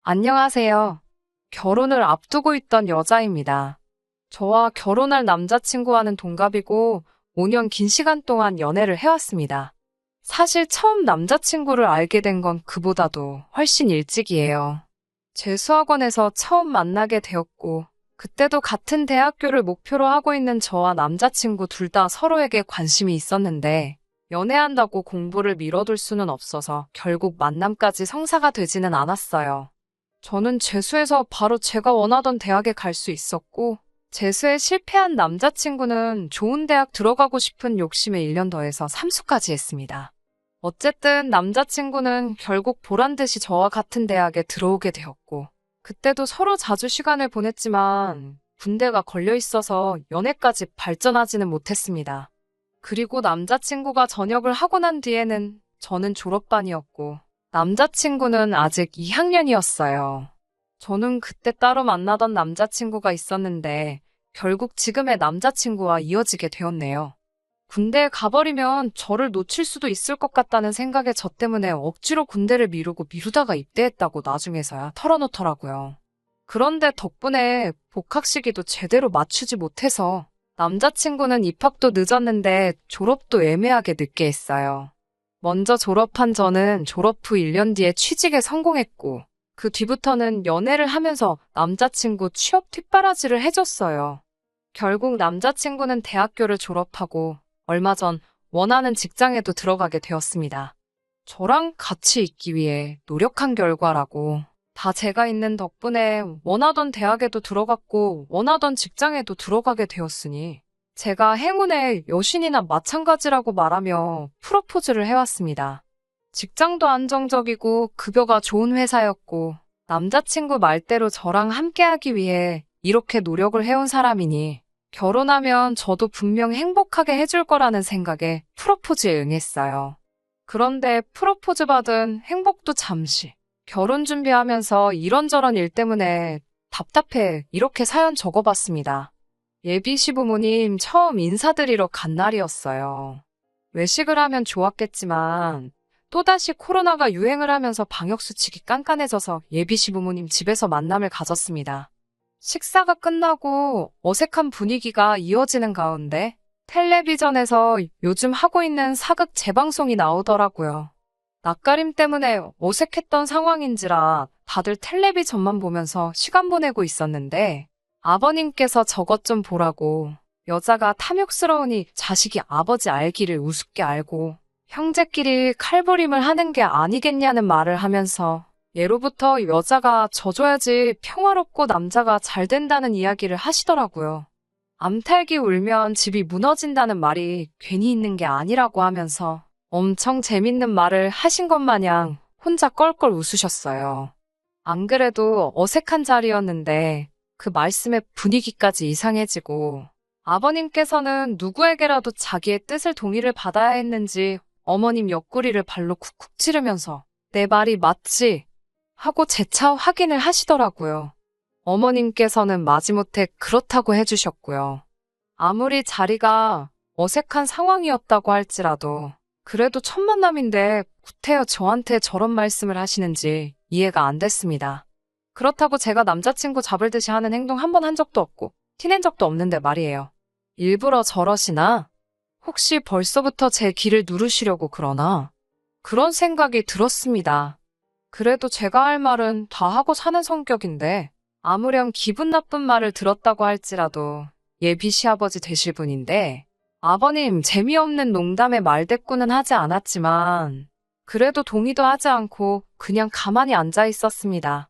안녕하세요. 결혼을 앞두고 있던 여자입니다. 저와 결혼할 남자친구와는 동갑이고 5년 긴 시간 동안 연애를 해왔습니다. 사실 처음 남자친구를 알게 된 건 그보다도 훨씬 일찍이에요. 재수학원에서 처음 만나게 되었고, 그때도 같은 대학교를 목표로 하고 있는 저와 남자친구 둘 다 서로에게 관심이 있었는데, 연애한다고 공부를 미뤄둘 수는 없어서 결국 만남까지 성사가 되지는 않았어요. 저는 재수해서 바로 제가 원하던 대학에 갈 수 있었고, 재수에 실패한 남자친구는 좋은 대학 들어가고 싶은 욕심에 1년 더해서 삼수까지 했습니다. 어쨌든 남자친구는 결국 보란 듯이 저와 같은 대학에 들어오게 되었고, 그때도 서로 자주 시간을 보냈지만 군대가 걸려 있어서 연애까지 발전하지는 못했습니다. 그리고 남자친구가 전역을 하고 난 뒤에는 저는 졸업반이었고, 남자친구는 아직 2학년이었어요. 저는 그때 따로 만나던 남자친구가 있었는데 결국 지금의 남자친구와 이어지게 되었네요. 군대에 가버리면 저를 놓칠 수도 있을 것 같다는 생각에 저 때문에 억지로 군대를 미루고 미루다가 입대했다고 나중에서야 털어놓더라고요. 그런데 덕분에 복학 시기도 제대로 맞추지 못해서 남자친구는 입학도 늦었는데 졸업도 애매하게 늦게 했어요. 먼저 졸업한 저는 졸업 후 1년 뒤에 취직에 성공했고, 그 뒤부터는 연애를 하면서 남자친구 취업 뒷바라지를 해줬어요. 결국 남자친구는 대학교를 졸업하고 얼마 전 원하는 직장에도 들어가게 되었습니다. 저랑 같이 있기 위해 노력한 결과라고. 다 제가 있는 덕분에 원하던 대학에도 들어갔고 원하던 직장에도 들어가게 되었으니 제가 행운의 여신이나 마찬가지라고 말하며 프로포즈를 해왔습니다. 직장도 안정적이고 급여가 좋은 회사였고 남자친구 말대로 저랑 함께하기 위해 이렇게 노력을 해온 사람이니 결혼하면 저도 분명 행복하게 해줄 거라는 생각에 프로포즈에 응했어요. 그런데 프로포즈 받은 행복도 잠시. 결혼 준비하면서 이런저런 일 때문에 답답해 이렇게 사연 적어봤습니다. 예비 시부모님 처음 인사드리러 간 날이었어요. 외식을 하면 좋았겠지만 또다시 코로나가 유행을 하면서 방역수칙이 깐깐해져서 예비 시부모님 집에서 만남을 가졌습니다. 식사가 끝나고 어색한 분위기가 이어지는 가운데 텔레비전에서 요즘 하고 있는 사극 재방송이 나오더라고요. 낯가림 때문에 어색했던 상황인지라 다들 텔레비전만 보면서 시간 보내고 있었는데 아버님께서 저것 좀 보라고 여자가 탐욕스러우니 자식이 아버지 알기를 우습게 알고 형제끼리 칼부림을 하는 게 아니겠냐는 말을 하면서 예로부터 여자가 져줘야지 평화롭고 남자가 잘 된다는 이야기를 하시더라고요. 암탉이 울면 집이 무너진다는 말이 괜히 있는 게 아니라고 하면서 엄청 재밌는 말을 하신 것 마냥 혼자 껄껄 웃으셨어요. 안 그래도 어색한 자리였는데 그 말씀에 분위기까지 이상해지고 아버님께서는 누구에게라도 자기의 뜻을 동의를 받아야 했는지 어머님 옆구리를 발로 쿡쿡 찌르면서 내 말이 맞지? 하고 재차 확인을 하시더라고요. 어머님께서는 마지못해 그렇다고 해주셨고요. 아무리 자리가 어색한 상황이었다고 할지라도 그래도 첫 만남인데 구태여 저한테 저런 말씀을 하시는지 이해가 안 됐습니다. 그렇다고 제가 남자친구 잡을 듯이 하는 행동 한 번 한 적도 없고 티낸 적도 없는데 말이에요. 일부러 저러시나? 혹시 벌써부터 제 길을 누르시려고 그러나? 그런 생각이 들었습니다. 그래도 제가 할 말은 다 하고 사는 성격인데 아무렴 기분 나쁜 말을 들었다고 할지라도 예비 시아버지 되실 분인데 아버님 재미없는 농담에 말대꾸는 하지 않았지만 그래도 동의도 하지 않고 그냥 가만히 앉아 있었습니다.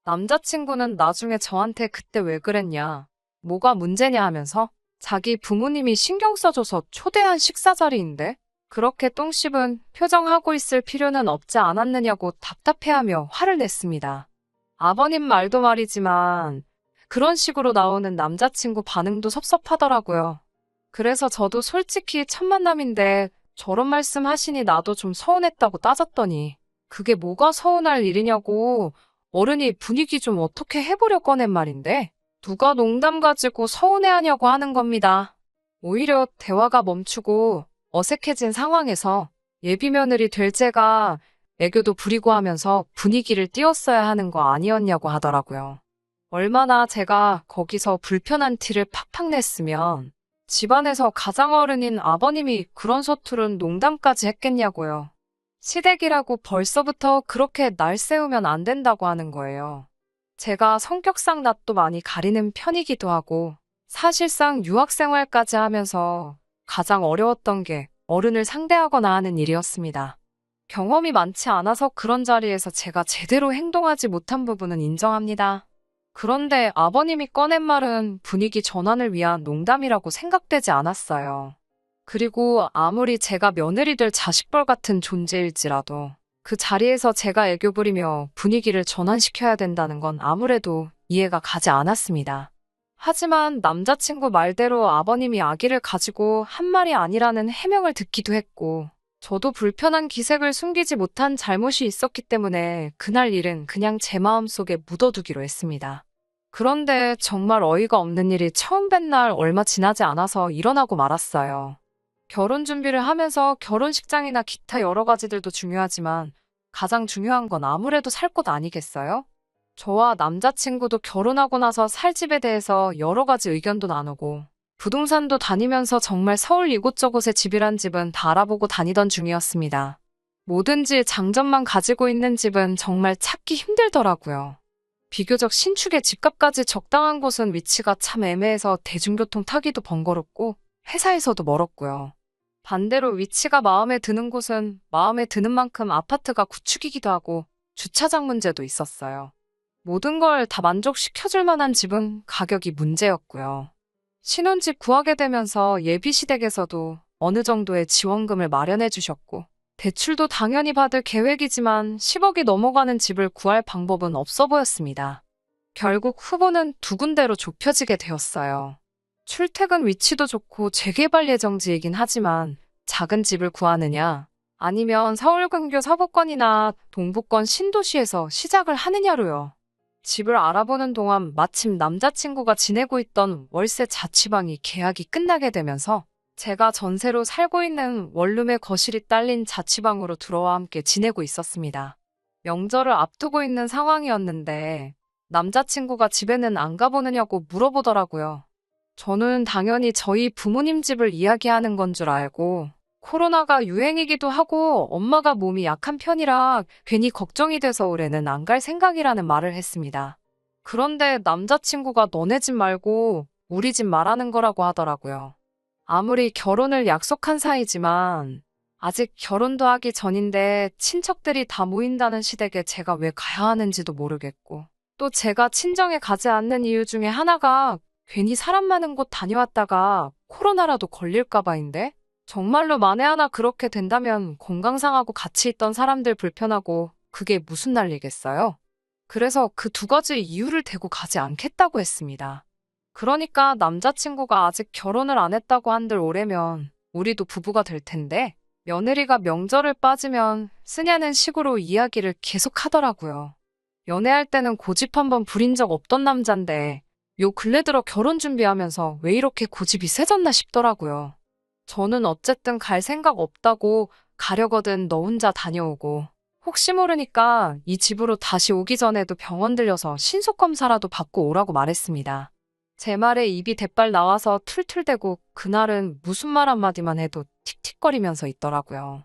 남자친구는 나중에 저한테 그때 왜 그랬냐, 뭐가 문제냐 하면서 자기 부모님이 신경 써줘서 초대한 식사 자리인데 그렇게 똥 씹은 표정하고 있을 필요는 없지 않았느냐고 답답해하며 화를 냈습니다. 아버님 말도 말이지만 그런 식으로 나오는 남자친구 반응도 섭섭하더라고요. 그래서 저도 솔직히 첫 만남인데 저런 말씀 하시니 나도 좀 서운했다고 따졌더니 그게 뭐가 서운할 일이냐고 어른이 분위기 좀 어떻게 해보려 꺼낸 말인데 누가 농담 가지고 서운해하냐고 하는 겁니다. 오히려 대화가 멈추고 어색해진 상황에서 예비 며느리 될 제가 애교도 부리고 하면서 분위기를 띄웠어야 하는 거 아니었냐고 하더라고요. 얼마나 제가 거기서 불편한 티를 팍팍 냈으면 집안에서 가장 어른인 아버님이 그런 서투른 농담까지 했겠냐고요. 시댁이라고 벌써부터 그렇게 날 세우면 안 된다고 하는 거예요. 제가 성격상 낯도 많이 가리는 편이기도 하고 사실상 유학생활까지 하면서 가장 어려웠던 게 어른을 상대하거나 하는 일이었습니다. 경험이 많지 않아서 그런 자리에서 제가 제대로 행동하지 못한 부분은 인정합니다. 그런데 아버님이 꺼낸 말은 분위기 전환을 위한 농담이라고 생각되지 않았어요. 그리고 아무리 제가 며느리 될 자식뻘 같은 존재일지라도 그 자리에서 제가 애교 부리며 분위기를 전환시켜야 된다는 건 아무래도 이해가 가지 않았습니다. 하지만 남자친구 말대로 아버님이 아기를 가지고 한 말이 아니라는 해명을 듣기도 했고 저도 불편한 기색을 숨기지 못한 잘못이 있었기 때문에 그날 일은 그냥 제 마음속에 묻어두기로 했습니다. 그런데 정말 어이가 없는 일이 처음 뵌 날 얼마 지나지 않아서 일어나고 말았어요. 결혼 준비를 하면서 결혼식장이나 기타 여러 가지들도 중요하지만 가장 중요한 건 아무래도 살 곳 아니겠어요? 저와 남자친구도 결혼하고 나서 살 집에 대해서 여러 가지 의견도 나누고 부동산도 다니면서 정말 서울 이곳저곳에 집이란 집은 다 알아보고 다니던 중이었습니다. 뭐든지 장점만 가지고 있는 집은 정말 찾기 힘들더라고요. 비교적 신축의 집값까지 적당한 곳은 위치가 참 애매해서 대중교통 타기도 번거롭고 회사에서도 멀었고요. 반대로 위치가 마음에 드는 곳은 마음에 드는 만큼 아파트가 구축이기도 하고 주차장 문제도 있었어요. 모든 걸 다 만족시켜줄 만한 집은 가격이 문제였고요. 신혼집 구하게 되면서 예비시댁에서도 어느 정도의 지원금을 마련해 주셨고 대출도 당연히 받을 계획이지만 10억이 넘어가는 집을 구할 방법은 없어 보였습니다. 결국 후보는 두 군데로 좁혀지게 되었어요. 출퇴근 위치도 좋고 재개발 예정지이긴 하지만 작은 집을 구하느냐 아니면 서울 근교 서부권이나 동부권 신도시에서 시작을 하느냐로요. 집을 알아보는 동안 마침 남자친구가 지내고 있던 월세 자취방이 계약이 끝나게 되면서 제가 전세로 살고 있는 원룸의 거실이 딸린 자취방으로 들어와 함께 지내고 있었습니다. 명절을 앞두고 있는 상황이었는데 남자친구가 집에는 안 가보느냐고 물어보더라고요. 저는 당연히 저희 부모님 집을 이야기하는 건 줄 알고 코로나가 유행이기도 하고 엄마가 몸이 약한 편이라 괜히 걱정이 돼서 올해는 안 갈 생각이라는 말을 했습니다. 그런데 남자친구가 너네 집 말고 우리 집 말하는 거라고 하더라고요. 아무리 결혼을 약속한 사이지만 아직 결혼도 하기 전인데 친척들이 다 모인다는 시댁에 제가 왜 가야 하는지도 모르겠고 또 제가 친정에 가지 않는 이유 중에 하나가 괜히 사람 많은 곳 다녀왔다가 코로나라도 걸릴까 봐인데 정말로 만에 하나 그렇게 된다면 건강 상하고 같이 있던 사람들 불편하고 그게 무슨 난리겠어요? 그래서 그 두 가지 이유를 대고 가지 않겠다고 했습니다. 그러니까 남자친구가 아직 결혼을 안 했다고 한들 올해면 우리도 부부가 될 텐데 며느리가 명절을 빠지면 쓰냐는 식으로 이야기를 계속 하더라고요. 연애할 때는 고집 한번 부린 적 없던 남잔데 요 근래 들어 결혼 준비하면서 왜 이렇게 고집이 세졌나 싶더라고요. 저는 어쨌든 갈 생각 없다고 가려거든 너 혼자 다녀오고 혹시 모르니까 이 집으로 다시 오기 전에도 병원 들려서 신속검사라도 받고 오라고 말했습니다. 제 말에 입이 대빨 나와서 툴툴대고 그날은 무슨 말 한마디만 해도 틱틱거리면서 있더라고요.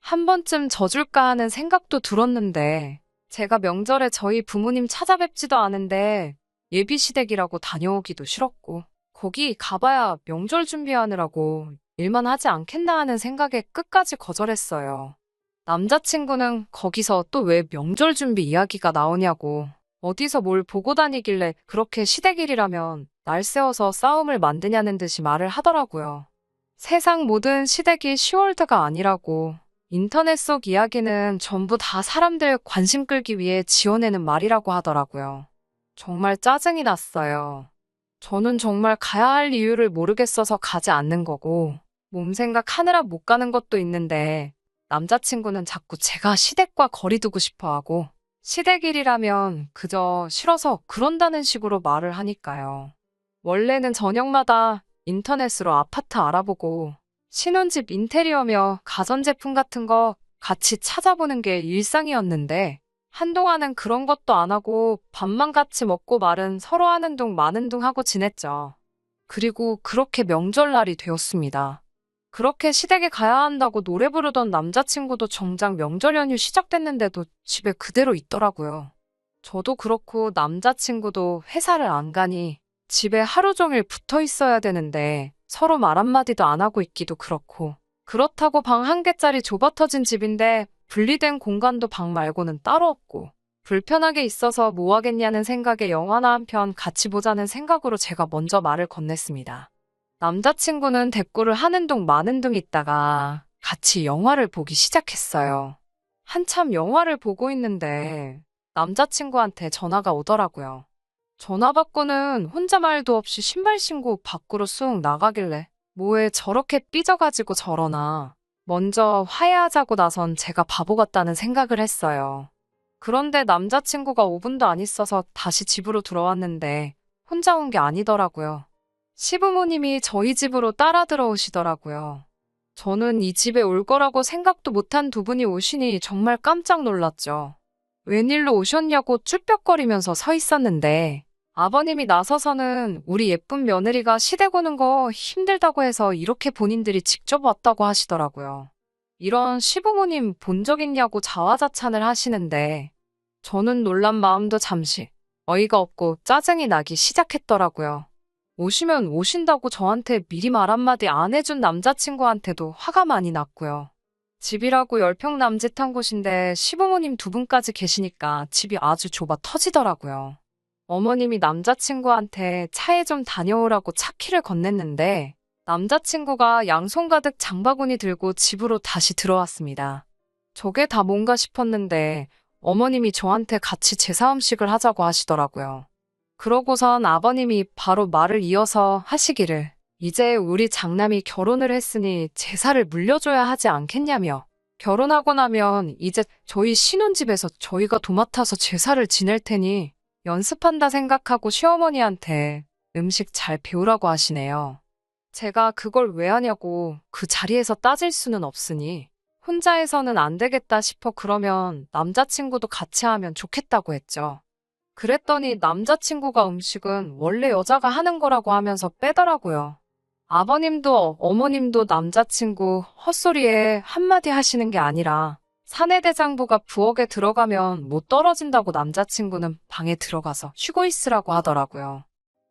한 번쯤 져줄까 하는 생각도 들었는데 제가 명절에 저희 부모님 찾아뵙지도 않은데 예비시댁이라고 다녀오기도 싫었고 거기 가봐야 명절 준비하느라고 일만 하지 않겠나 하는 생각에 끝까지 거절했어요. 남자친구는 거기서 또 왜 명절 준비 이야기가 나오냐고 어디서 뭘 보고 다니길래 그렇게 시댁일이라면 날 세워서 싸움을 만드냐는 듯이 말을 하더라고요. 세상 모든 시댁이 시월드가 아니라고 인터넷 속 이야기는 전부 다 사람들 관심 끌기 위해 지어내는 말이라고 하더라고요. 정말 짜증이 났어요. 저는 정말 가야 할 이유를 모르겠어서 가지 않는 거고 몸 생각하느라 못 가는 것도 있는데 남자친구는 자꾸 제가 시댁과 거리 두고 싶어 하고 시댁일이라면 그저 싫어서 그런다는 식으로 말을 하니까요. 원래는 저녁마다 인터넷으로 아파트 알아보고 신혼집 인테리어며 가전제품 같은 거 같이 찾아보는 게 일상이었는데 한동안은 그런 것도 안 하고 밥만 같이 먹고 말은 서로 하는 둥 마는 둥 하고 지냈죠. 그리고 그렇게 명절날이 되었습니다. 그렇게 시댁에 가야 한다고 노래 부르던 남자친구도 정작 명절 연휴 시작됐는데도 집에 그대로 있더라고요. 저도 그렇고 남자친구도 회사를 안 가니 집에 하루 종일 붙어 있어야 되는데 서로 말 한마디도 안 하고 있기도 그렇고 그렇다고 방 한 개짜리 좁아터진 집인데 분리된 공간도 방 말고는 따로 없고 불편하게 있어서 뭐 하겠냐는 생각에 영화나 한 편 같이 보자는 생각으로 제가 먼저 말을 건넸습니다. 남자친구는 대꾸를 하는 둥 마는 둥 있다가 같이 영화를 보기 시작했어요. 한참 영화를 보고 있는데 남자친구한테 전화가 오더라고요. 전화 받고는 혼자 말도 없이 신발 신고 밖으로 쑥 나가길래 뭐에 저렇게 삐져가지고 저러나. 먼저 화해하자고 나선 제가 바보 같다는 생각을 했어요. 그런데 남자친구가 5분도 안 있어서 다시 집으로 들어왔는데 혼자 온 게 아니더라고요. 시부모님이 저희 집으로 따라 들어오시더라고요. 저는 이 집에 올 거라고 생각도 못한 두 분이 오시니 정말 깜짝 놀랐죠. 웬일로 오셨냐고 쭈뼛거리면서 서 있었는데 아버님이 나서서는 우리 예쁜 며느리가 시댁 오는 거 힘들다고 해서 이렇게 본인들이 직접 왔다고 하시더라고요. 이런 시부모님 본 적 있냐고 자화자찬을 하시는데 저는 놀란 마음도 잠시 어이가 없고 짜증이 나기 시작했더라고요. 오시면 오신다고 저한테 미리 말 한마디 안 해준 남자친구한테도 화가 많이 났고요. 집이라고 10평 남짓한 곳인데 시부모님 두 분까지 계시니까 집이 아주 좁아 터지더라고요. 어머님이 남자친구한테 차에 좀 다녀오라고 차키를 건넸는데 남자친구가 양손 가득 장바구니 들고 집으로 다시 들어왔습니다. 저게 다 뭔가 싶었는데 어머님이 저한테 같이 제사 음식을 하자고 하시더라고요. 그러고선 아버님이 바로 말을 이어서 하시기를 이제 우리 장남이 결혼을 했으니 제사를 물려줘야 하지 않겠냐며 결혼하고 나면 이제 저희 신혼집에서 저희가 도맡아서 제사를 지낼 테니 연습한다 생각하고 시어머니한테 음식 잘 배우라고 하시네요. 제가 그걸 왜 하냐고 그 자리에서 따질 수는 없으니 혼자 해서는 안 되겠다 싶어 그러면 남자친구도 같이 하면 좋겠다고 했죠. 그랬더니 남자친구가 음식은 원래 여자가 하는 거라고 하면서 빼더라고요. 아버님도 어머님도 남자친구 헛소리에 한마디 하시는 게 아니라 사내대장부가 부엌에 들어가면 못 떨어진다고 남자친구는 방에 들어가서 쉬고 있으라고 하더라고요.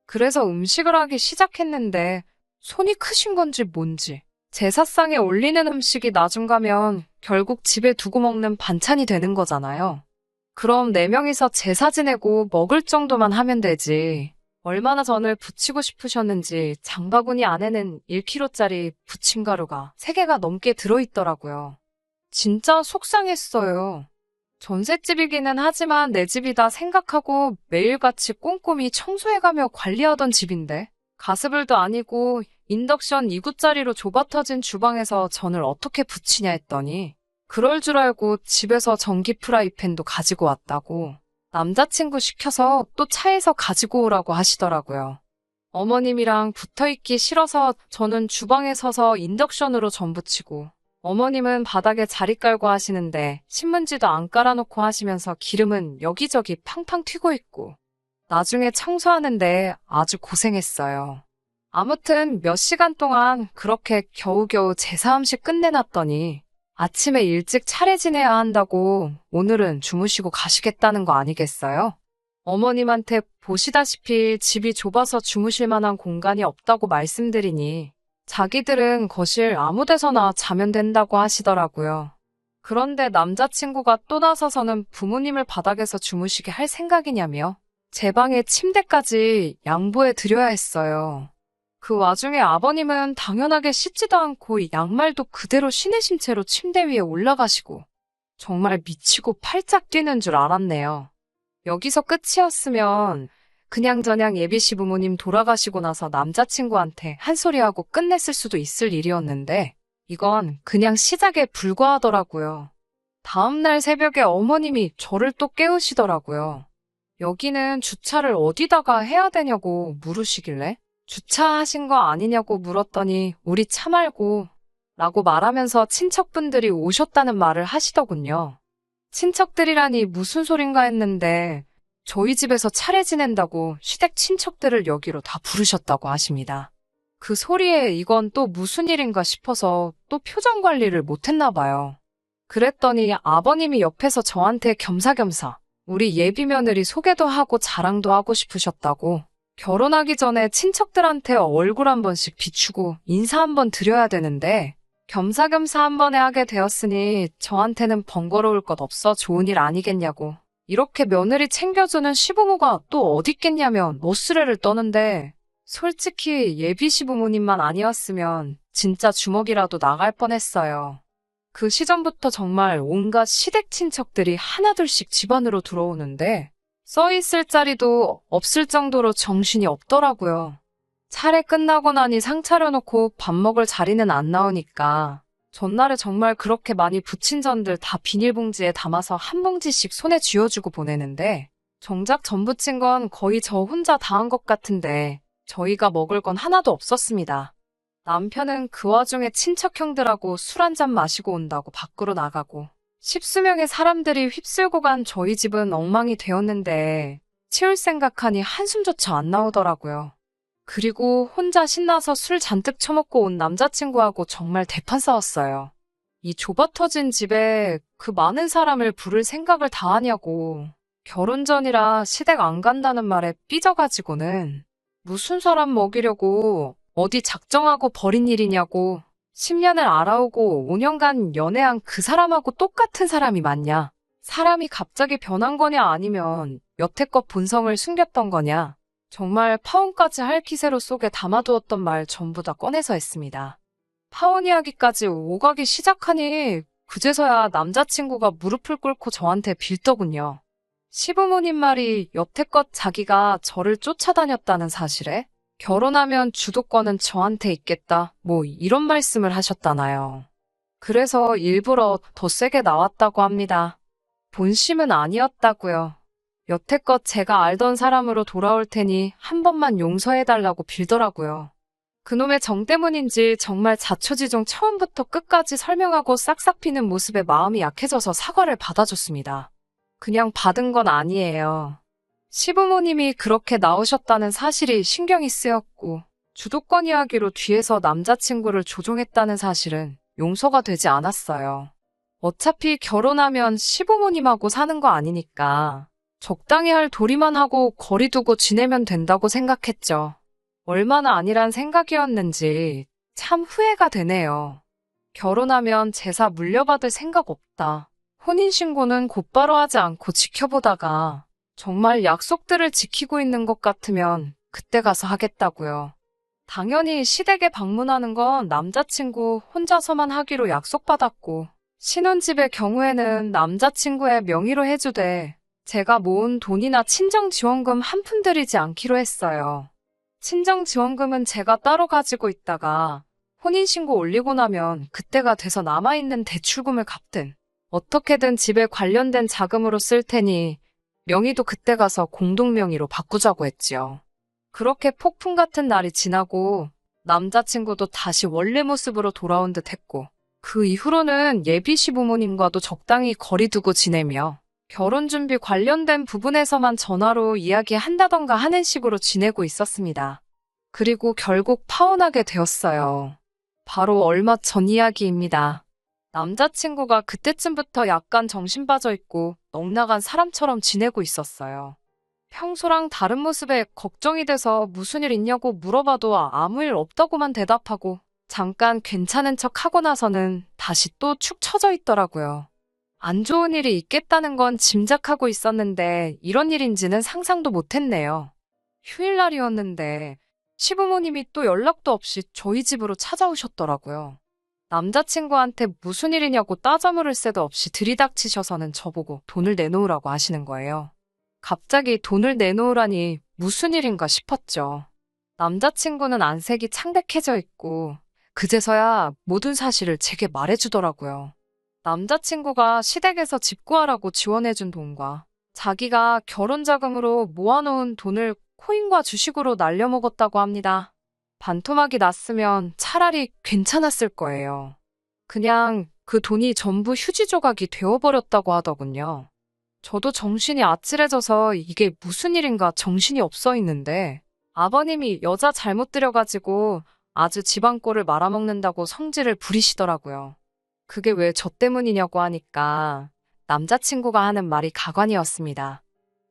그래서 음식을 하기 시작했는데 손이 크신 건지 뭔지 제사상에 올리는 음식이 나중 가면 결국 집에 두고 먹는 반찬이 되는 거잖아요. 그럼 4명이서 제사 지내고 먹을 정도만 하면 되지. 얼마나 전을 부치고 싶으셨는지 장바구니 안에는 1kg짜리 부침가루가 3개가 넘게 들어있더라고요. 진짜 속상했어요. 전셋집이기는 하지만 내 집이다 생각하고 매일같이 꼼꼼히 청소해가며 관리하던 집인데 가스불도 아니고 인덕션 2구짜리로 좁아터진 주방에서 전을 어떻게 부치냐 했더니 그럴 줄 알고 집에서 전기 프라이팬도 가지고 왔다고 남자친구 시켜서 또 차에서 가지고 오라고 하시더라고요. 어머님이랑 붙어있기 싫어서 저는 주방에 서서 인덕션으로 전 부치고 어머님은 바닥에 자리 깔고 하시는데 신문지도 안 깔아놓고 하시면서 기름은 여기저기 팡팡 튀고 있고 나중에 청소하는데 아주 고생했어요. 아무튼 몇 시간 동안 그렇게 겨우겨우 제사 음식 끝내놨더니 아침에 일찍 차례 지내야 한다고 오늘은 주무시고 가시겠다는 거 아니겠어요? 어머님한테 보시다시피 집이 좁아서 주무실 만한 공간이 없다고 말씀드리니 자기들은 거실 아무 데서나 자면 된다고 하시더라고요. 그런데 남자친구가 또 나서서는 부모님을 바닥에서 주무시게 할 생각이냐며 제 방에 침대까지 양보해 드려야 했어요. 그 와중에 아버님은 당연하게 씻지도 않고 양말도 그대로 신으신 채로 침대 위에 올라가시고 정말 미치고 팔짝 뛰는 줄 알았네요. 여기서 끝이었으면 그냥저냥 예비시 부모님 돌아가시고 나서 남자친구한테 한 소리하고 끝냈을 수도 있을 일이었는데 이건 그냥 시작에 불과하더라고요. 다음날 새벽에 어머님이 저를 또 깨우시더라고요. 여기는 주차를 어디다가 해야 되냐고 물으시길래 주차하신 거 아니냐고 물었더니 우리 차 말고 라고 말하면서 친척분들이 오셨다는 말을 하시더군요. 친척들이라니 무슨 소린가 했는데 저희 집에서 차례 지낸다고 시댁 친척들을 여기로 다 부르셨다고 하십니다. 그 소리에 이건 또 무슨 일인가 싶어서 또 표정 관리를 못했나 봐요. 그랬더니 아버님이 옆에서 저한테 겸사겸사 우리 예비 며느리 소개도 하고 자랑도 하고 싶으셨다고, 결혼하기 전에 친척들한테 얼굴 한 번씩 비추고 인사 한 번 드려야 되는데 겸사겸사 한 번에 하게 되었으니 저한테는 번거로울 것 없어 좋은 일 아니겠냐고, 이렇게 며느리 챙겨주는 시부모가 또 어딨겠냐며 노스레를 떠는데, 솔직히 예비 시부모님만 아니었으면 진짜 주먹이라도 나갈 뻔했어요. 그 시점부터 정말 온갖 시댁 친척들이 하나둘씩 집안으로 들어오는데 써있을 자리도 없을 정도로 정신이 없더라고요. 차례 끝나고 나니 상 차려놓고 밥 먹을 자리는 안 나오니까 전날에 정말 그렇게 많이 부친 전들 다 비닐봉지에 담아서 한 봉지씩 손에 쥐어주고 보내는데 정작 전 부친 건 거의 저 혼자 다 한 것 같은데 저희가 먹을 건 하나도 없었습니다. 남편은 그 와중에 친척 형들하고 술 한잔 마시고 온다고 밖으로 나가고 십수명의 사람들이 휩쓸고 간 저희 집은 엉망이 되었는데 치울 생각하니 한숨조차 안 나오더라고요. 그리고 혼자 신나서 술 잔뜩 처먹고 온 남자친구하고 정말 대판 싸웠어요. 이 좁아터진 집에 그 많은 사람을 부를 생각을 다 하냐고, 결혼 전이라 시댁 안 간다는 말에 삐져가지고는 무슨 사람 먹이려고 어디 작정하고 버린 일이냐고, 10년을 알아오고 5년간 연애한 그 사람하고 똑같은 사람이 맞냐, 사람이 갑자기 변한 거냐 아니면 여태껏 본성을 숨겼던 거냐, 정말 파혼까지 할 기세로 속에 담아두었던 말 전부 다 꺼내서 했습니다. 파혼 이야기까지 오가기 시작하니 그제서야 남자친구가 무릎을 꿇고 저한테 빌더군요. 시부모님 말이 여태껏 자기가 저를 쫓아다녔다는 사실에 결혼하면 주도권은 저한테 있겠다, 뭐 이런 말씀을 하셨다나요. 그래서 일부러 더 세게 나왔다고 합니다. 본심은 아니었다고요. 여태껏 제가 알던 사람으로 돌아올 테니 한 번만 용서해달라고 빌더라고요. 그놈의 정 때문인지 정말 자초지종 처음부터 끝까지 설명하고 싹싹 비는 모습에 마음이 약해져서 사과를 받아줬습니다. 그냥 받은 건 아니에요. 시부모님이 그렇게 나오셨다는 사실이 신경이 쓰였고 주도권 이야기로 뒤에서 남자친구를 조종했다는 사실은 용서가 되지 않았어요. 어차피 결혼하면 시부모님하고 사는 거 아니니까 적당히 할 도리만 하고 거리 두고 지내면 된다고 생각했죠. 얼마나 아니란 생각이었는지 참 후회가 되네요. 결혼하면 제사 물려받을 생각 없다, 혼인신고는 곧바로 하지 않고 지켜보다가 정말 약속들을 지키고 있는 것 같으면 그때 가서 하겠다고요. 당연히 시댁에 방문하는 건 남자친구 혼자서만 하기로 약속받았고, 신혼집의 경우에는 남자친구의 명의로 해주되 제가 모은 돈이나 친정지원금 한 푼 들이지 않기로 했어요. 친정지원금은 제가 따로 가지고 있다가 혼인신고 올리고 나면 그때가 돼서 남아있는 대출금을 갚든 어떻게든 집에 관련된 자금으로 쓸 테니 명의도 그때 가서 공동명의로 바꾸자고 했지요. 그렇게 폭풍 같은 날이 지나고 남자친구도 다시 원래 모습으로 돌아온 듯 했고, 그 이후로는 예비 시부모님과도 적당히 거리 두고 지내며 결혼 준비 관련된 부분에서만 전화로 이야기한다던가 하는 식으로 지내고 있었습니다. 그리고 결국 파혼하게 되었어요. 바로 얼마 전 이야기입니다. 남자친구가 그때쯤부터 약간 정신 빠져 있고 넋나간 사람처럼 지내고 있었어요. 평소랑 다른 모습에 걱정이 돼서 무슨 일 있냐고 물어봐도 아무 일 없다고만 대답하고 잠깐 괜찮은 척 하고 나서는 다시 또 축 처져 있더라고요. 안 좋은 일이 있겠다는 건 짐작하고 있었는데 이런 일인지는 상상도 못했네요. 휴일날이었는데 시부모님이 또 연락도 없이 저희 집으로 찾아오셨더라고요. 남자친구한테 무슨 일이냐고 따져 물을 새도 없이 들이닥치셔서는 저보고 돈을 내놓으라고 하시는 거예요. 갑자기 돈을 내놓으라니 무슨 일인가 싶었죠. 남자친구는 안색이 창백해져 있고 그제서야 모든 사실을 제게 말해주더라고요. 남자친구가 시댁에서 집 구하라고 지원해준 돈과 자기가 결혼자금으로 모아놓은 돈을 코인과 주식으로 날려먹었다고 합니다. 반토막이 났으면 차라리 괜찮았을 거예요. 그냥 그 돈이 전부 휴지 조각이 되어버렸다고 하더군요. 저도 정신이 아찔해져서 이게 무슨 일인가 정신이 없어 있는데 아버님이 여자 잘못 들여가지고 아주 집안 꼴을 말아먹는다고 성질을 부리시더라고요. 그게 왜 저 때문이냐고 하니까 남자친구가 하는 말이 가관이었습니다.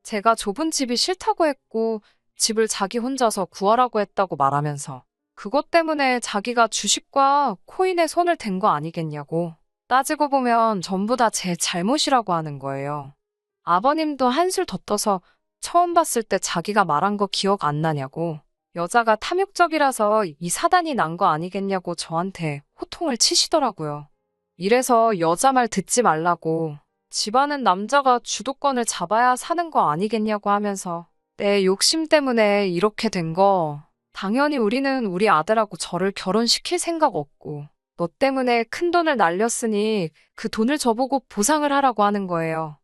제가 좁은 집이 싫다고 했고 집을 자기 혼자서 구하라고 했다고 말하면서 그것 때문에 자기가 주식과 코인에 손을 댄 거 아니겠냐고. 따지고 보면 전부 다 제 잘못이라고 하는 거예요. 아버님도 한술 더 떠서 처음 봤을 때 자기가 말한 거 기억 안 나냐고. 여자가 탐욕적이라서 이 사단이 난 거 아니겠냐고 저한테 호통을 치시더라고요. 이래서 여자 말 듣지 말라고. 집안은 남자가 주도권을 잡아야 사는 거 아니겠냐고 하면서 내 욕심 때문에 이렇게 된 거. 당연히 우리는 우리 아들하고 저를 결혼시킬 생각 없고 너 때문에 큰 돈을 날렸으니 그 돈을 저보고 보상을 하라고 하는 거예요.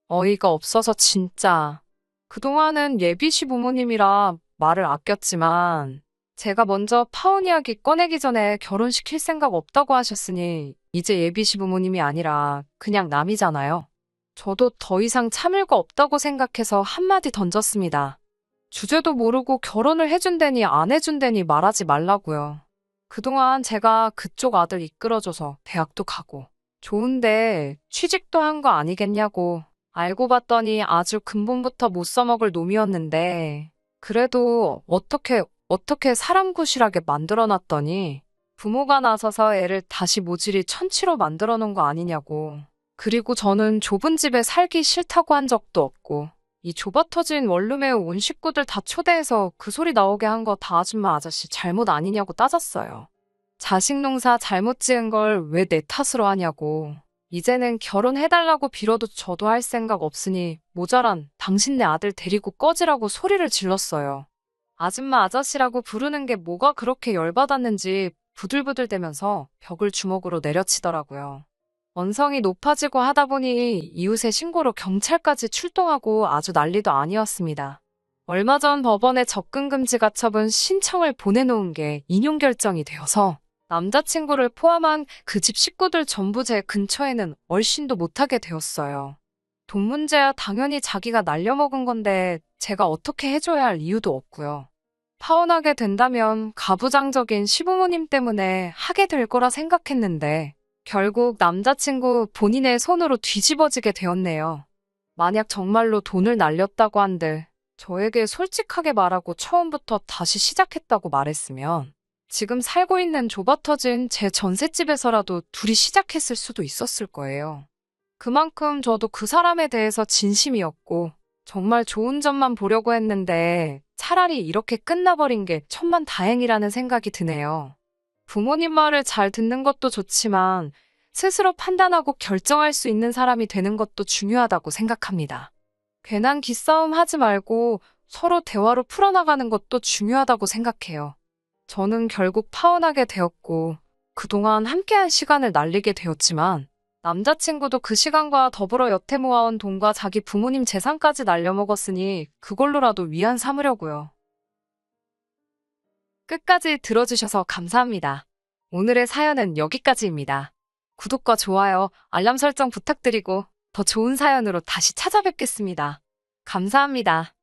어이가 없어서 진짜. 그동안은 예비 시부모님이라 말을 아꼈지만 제가 먼저 파혼 이야기 꺼내기 전에 결혼시킬 생각 없다고 하셨으니 이제 예비 시부모님이 아니라 그냥 남이잖아요. 저도 더 이상 참을 거 없다고 생각해서 한마디 던졌습니다. 주제도 모르고 결혼을 해준다니 안 해준다니 말하지 말라고요. 그동안 제가 그쪽 아들 이끌어줘서 대학도 가고 좋은데 취직도 한 거 아니겠냐고. 알고 봤더니 아주 근본부터 못 써먹을 놈이었는데 그래도 어떻게 사람 구실하게 만들어놨더니 부모가 나서서 애를 다시 모질이 천치로 만들어 놓은 거 아니냐고. 그리고 저는 좁은 집에 살기 싫다고 한 적도 없고 이 좁아터진 원룸에 온 식구들 다 초대해서 그 소리 나오게 한 거 다 아줌마 아저씨 잘못 아니냐고 따졌어요. 자식 농사 잘못 지은 걸 왜 내 탓으로 하냐고. 이제는 결혼해달라고 빌어도 저도 할 생각 없으니 모자란 당신네 아들 데리고 꺼지라고 소리를 질렀어요. 아줌마 아저씨라고 부르는 게 뭐가 그렇게 열받았는지 부들부들대면서 벽을 주먹으로 내려치더라고요. 언성이 높아지고 하다 보니 이웃의 신고로 경찰까지 출동하고 아주 난리도 아니었습니다. 얼마 전 법원에 접근금지 가처분 신청을 보내놓은 게 인용 결정이 되어서 남자친구를 포함한 그 집 식구들 전부 제 근처에는 얼씬도 못하게 되었어요. 돈 문제야 당연히 자기가 날려먹은 건데 제가 어떻게 해줘야 할 이유도 없고요. 파혼하게 된다면 가부장적인 시부모님 때문에 하게 될 거라 생각했는데 결국 남자친구 본인의 손으로 뒤집어지게 되었네요. 만약 정말로 돈을 날렸다고 한들 저에게 솔직하게 말하고 처음부터 다시 시작했다고 말했으면 지금 살고 있는 좁아터진 제 전셋집에서라도 둘이 시작했을 수도 있었을 거예요. 그만큼 저도 그 사람에 대해서 진심이었고 정말 좋은 점만 보려고 했는데 차라리 이렇게 끝나버린 게 천만다행이라는 생각이 드네요. 부모님 말을 잘 듣는 것도 좋지만 스스로 판단하고 결정할 수 있는 사람이 되는 것도 중요하다고 생각합니다. 괜한 기싸움 하지 말고 서로 대화로 풀어나가는 것도 중요하다고 생각해요. 저는 결국 파혼하게 되었고 그동안 함께한 시간을 날리게 되었지만 남자친구도 그 시간과 더불어 여태 모아온 돈과 자기 부모님 재산까지 날려먹었으니 그걸로라도 위안 삼으려고요. 끝까지 들어주셔서 감사합니다. 오늘의 사연은 여기까지입니다. 구독과 좋아요, 알람 설정 부탁드리고 더 좋은 사연으로 다시 찾아뵙겠습니다. 감사합니다.